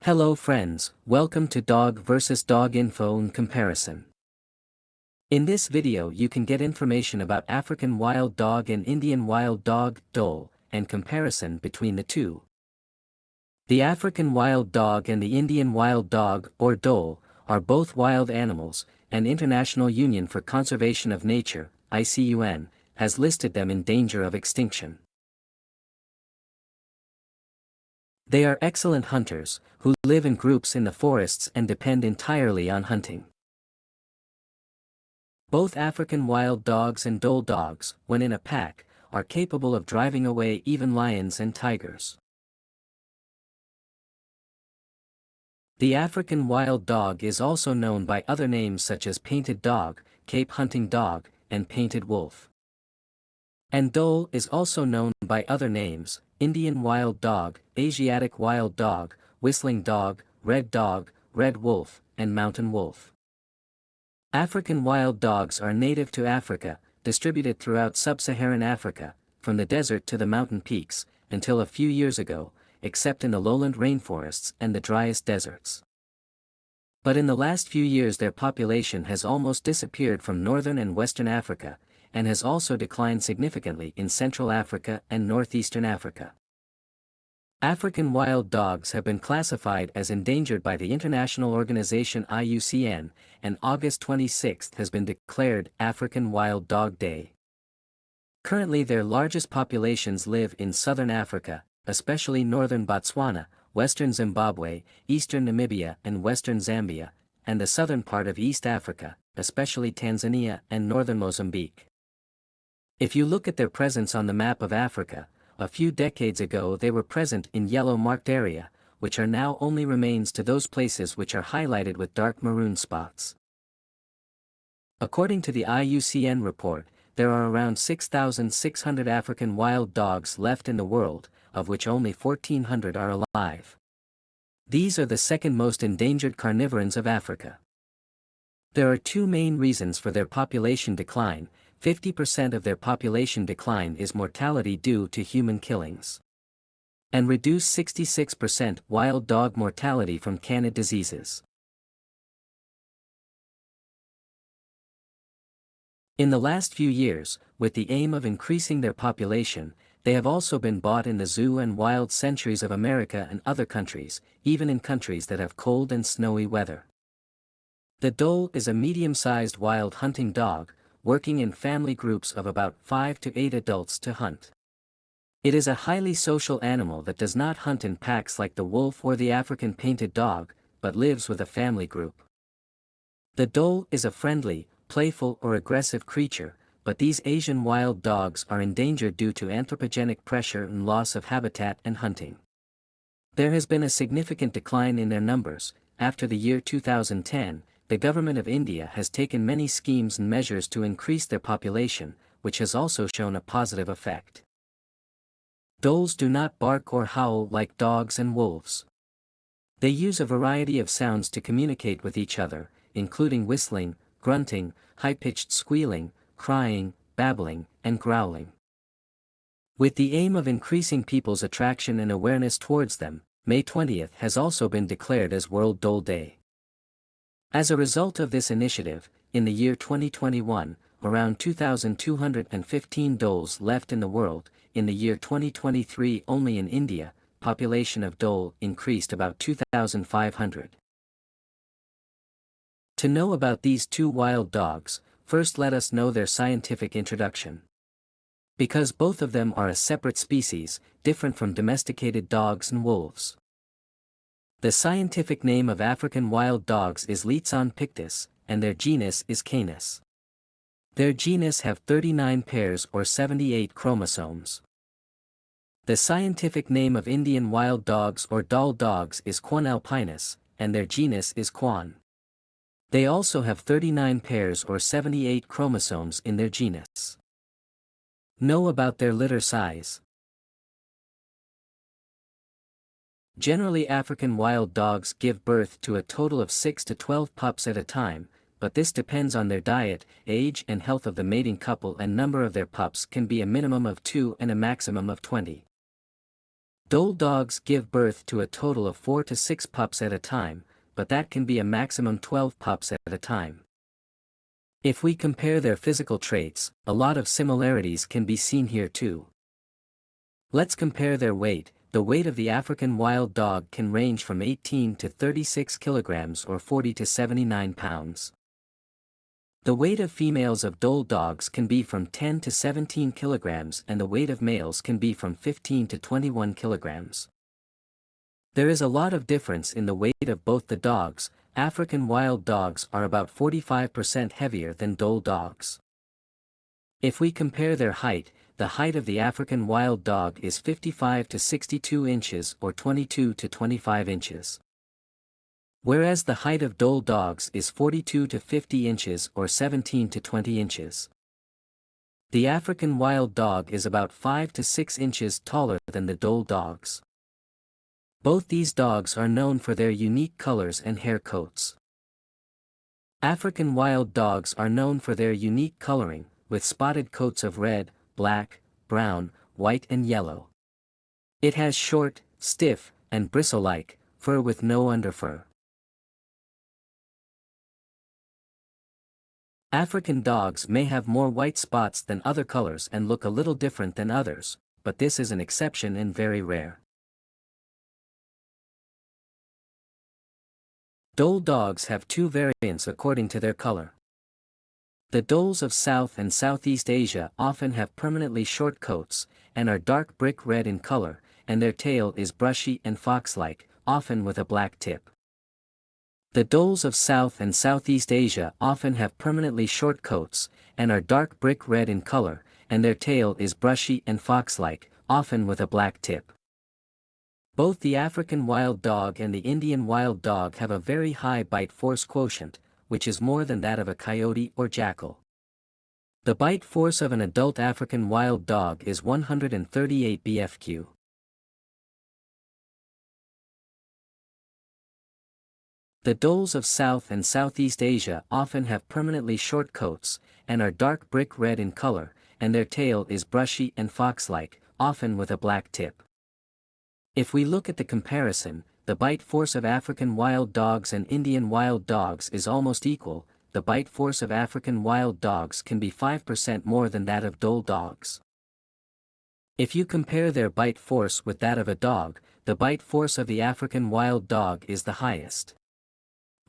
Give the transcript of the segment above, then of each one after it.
Hello friends, welcome to Dog vs Dog Info and Comparison. In this video you can get information about African Wild Dog and Indian Wild Dog, Dhole, and comparison between the two. The African Wild Dog and the Indian Wild Dog, or Dhole, are both wild animals, and International Union for Conservation of Nature, ICUN, has listed them in danger of extinction. They are excellent hunters, who live in groups in the forests and depend entirely on hunting. Both African wild dogs and Dhole dogs, when in a pack, are capable of driving away even lions and tigers. The African wild dog is also known by other names such as painted dog, Cape hunting dog, and painted wolf. And Dhole is also known by other names, Indian wild dog, Asiatic wild dog, whistling dog, red wolf, and mountain wolf. African wild dogs are native to Africa, distributed throughout sub-Saharan Africa, from the desert to the mountain peaks, until a few years ago, except in the lowland rainforests and the driest deserts. But in the last few years their population has almost disappeared from northern and western Africa, and has also declined significantly in Central Africa and Northeastern Africa. African wild dogs have been classified as endangered by the international organization IUCN, and August 26 has been declared African Wild Dog Day. Currently their largest populations live in southern Africa, especially northern Botswana, western Zimbabwe, eastern Namibia and western Zambia, and the southern part of East Africa, especially Tanzania and northern Mozambique. If you look at their presence on the map of Africa, a few decades ago they were present in yellow marked area, which are now only remains to those places which are highlighted with dark maroon spots. According to the IUCN report, there are around 6,600 African wild dogs left in the world, of which only 1,400 are alive. These are the second most endangered carnivorans of Africa. There are two main reasons for their population decline. 50% of their population decline is mortality due to human killings. And reduced 66% wild dog mortality from canid diseases. In the last few years, with the aim of increasing their population, they have also been bought in the zoo and wild sanctuaries of America and other countries, even in countries that have cold and snowy weather. The Dhole is a medium-sized wild hunting dog, working in family groups of about 5 to 8 adults to hunt. It is a highly social animal that does not hunt in packs like the wolf or the African painted dog, but lives with a family group. The Dhole is a friendly, playful or aggressive creature, but these Asian wild dogs are endangered due to anthropogenic pressure and loss of habitat and hunting. There has been a significant decline in their numbers. After the year 2010, the government of India has taken many schemes and measures to increase their population, which has also shown a positive effect. Dholes do not bark or howl like dogs and wolves. They use a variety of sounds to communicate with each other, including whistling, grunting, high-pitched squealing, crying, babbling, and growling. With the aim of increasing people's attraction and awareness towards them, May 20th has also been declared as World Dhole Day. As a result of this initiative, in the year 2021, around 2,215 dholes left in the world. In the year 2023 only in India, population of dhole increased about 2,500. To know about these two wild dogs, first let us know their scientific introduction. Because both of them are a separate species, different from domesticated dogs and wolves. The scientific name of African wild dogs is Litson pictus, and their genus is Canis. Their genus have 39 pairs or 78 chromosomes. The scientific name of Indian wild dogs or Dhole dogs is Quan alpinus, and their genus is Quan. They also have 39 pairs or 78 chromosomes in their genus. Know about their litter size. Generally African wild dogs give birth to a total of 6 to 12 pups at a time, but this depends on their diet, age and health of the mating couple, and number of their pups can be a minimum of 2 and a maximum of 20. Dhole dogs give birth to a total of 4 to 6 pups at a time, but that can be a maximum 12 pups at a time. If we compare their physical traits, a lot of similarities can be seen here too. Let's compare their weight. The weight of the African wild dog can range from 18 to 36 kilograms or 40 to 79 pounds. The weight of females of Dhole dogs can be from 10 to 17 kilograms and the weight of males can be from 15 to 21 kilograms. There is a lot of difference in the weight of both the dogs. African wild dogs are about 45% heavier than Dhole dogs. If we compare their height, the height of the African wild dog is 55 to 62 inches or 22 to 25 inches. Whereas the height of Dhole dogs is 42 to 50 inches or 17 to 20 inches. The African wild dog is about 5 to 6 inches taller than the Dhole dogs. Both these dogs are known for their unique colors and hair coats. African wild dogs are known for their unique coloring, with spotted coats of red, black, brown, white and yellow. It has short, stiff, and bristle-like fur with no underfur. African dogs may have more white spots than other colors and look a little different than others, but this is an exception and very rare. Dhole dogs have two variants according to their color. The Dholes of South and Southeast Asia often have permanently short coats, and are dark brick red in color, and their tail is brushy and fox-like, often with a black tip. The Dholes of South and Southeast Asia often have permanently short coats, and are dark brick red in color, and their tail is brushy and fox-like, often with a black tip. Both the African wild dog and the Indian wild dog have a very high bite force quotient, which is more than that of a coyote or jackal. The bite force of an adult African wild dog is 138 bfq. The Dholes of South and Southeast Asia often have permanently short coats, and are dark brick red in color, and their tail is brushy and fox-like, often with a black tip. If we look at the comparison, the bite force of African wild dogs and Indian wild dogs is almost equal. The bite force of African wild dogs can be 5% more than that of Dhole dogs. If you compare their bite force with that of a dog, the bite force of the African wild dog is the highest.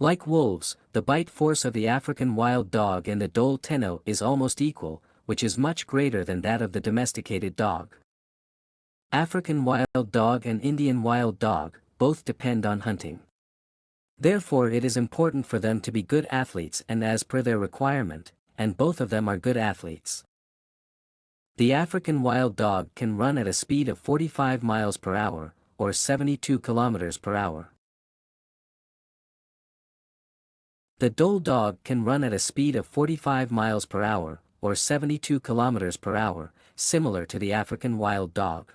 Like wolves, the bite force of the African wild dog and the Dhole tenno is almost equal, which is much greater than that of the domesticated dog. African wild dog and Indian wild dog both depend on hunting. Therefore it is important for them to be good athletes and as per their requirement, and both of them are good athletes. The African wild dog can run at a speed of 45 miles per hour, or 72 kilometers per hour. The Dhole dog can run at a speed of 45 miles per hour, or 72 kilometers per hour, similar to the African wild dog.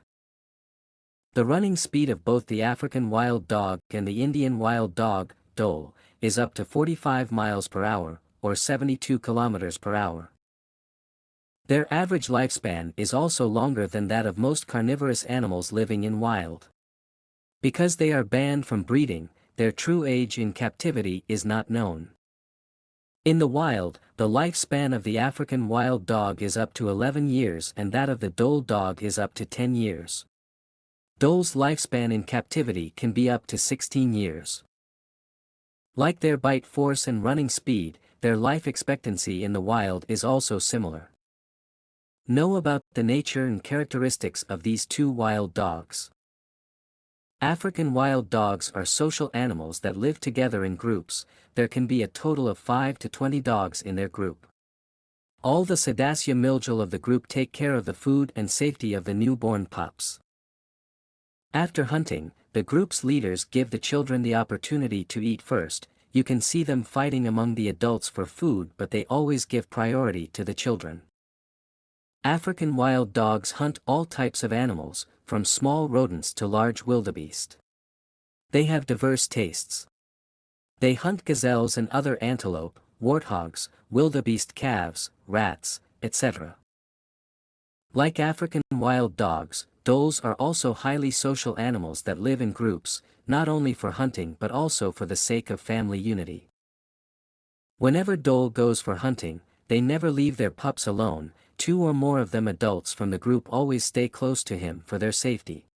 The running speed of both the African wild dog and the Indian wild dog, Dhole, is up to 45 miles per hour, or 72 kilometers per hour. Their average lifespan is also longer than that of most carnivorous animals living in wild. Because they are banned from breeding, their true age in captivity is not known. In the wild, the lifespan of the African wild dog is up to 11 years and that of the Dhole dog is up to 10 years. Dhole's lifespan in captivity can be up to 16 years. Like their bite force and running speed, their life expectancy in the wild is also similar. Know about the nature and characteristics of these two wild dogs. African wild dogs are social animals that live together in groups. There can be a total of 5 to 20 dogs in their group. All the Cetacea Mildril of the group take care of the food and safety of the newborn pups. After hunting, the group's leaders give the children the opportunity to eat first. You can see them fighting among the adults for food, but they always give priority to the children. African wild dogs hunt all types of animals, from small rodents to large wildebeest. They have diverse tastes. They hunt gazelles and other antelope, warthogs, wildebeest calves, rats, etc. Like African wild dogs, Dholes are also highly social animals that live in groups, not only for hunting but also for the sake of family unity. Whenever Dhole goes for hunting, they never leave their pups alone. 2 or more of them adults from the group always stay close to him for their safety.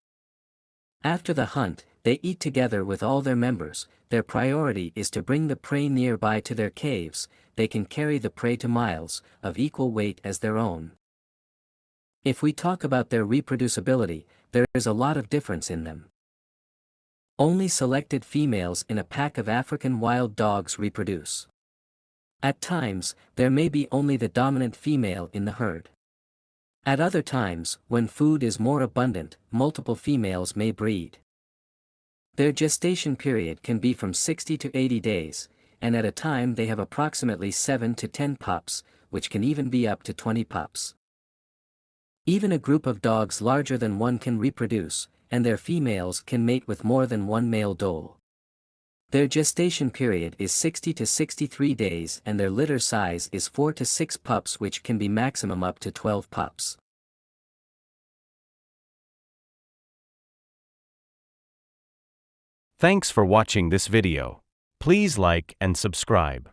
After the hunt, they eat together with all their members. Their priority is to bring the prey nearby to their caves. They can carry the prey to miles, of equal weight as their own. If we talk about their reproducibility, there is a lot of difference in them. Only selected females in a pack of African wild dogs reproduce. At times, there may be only the dominant female in the herd. At other times, when food is more abundant, multiple females may breed. Their gestation period can be from 60 to 80 days, and at a time they have approximately 7 to 10 pups, which can even be up to 20 pups. Even a group of dogs larger than one can reproduce, and their females can mate with more than one male dhole. Their gestation period is 60 to 63 days and their litter size is 4 to 6 pups, which can be maximum up to 12 pups. Thanks for watching this video. Please like and subscribe.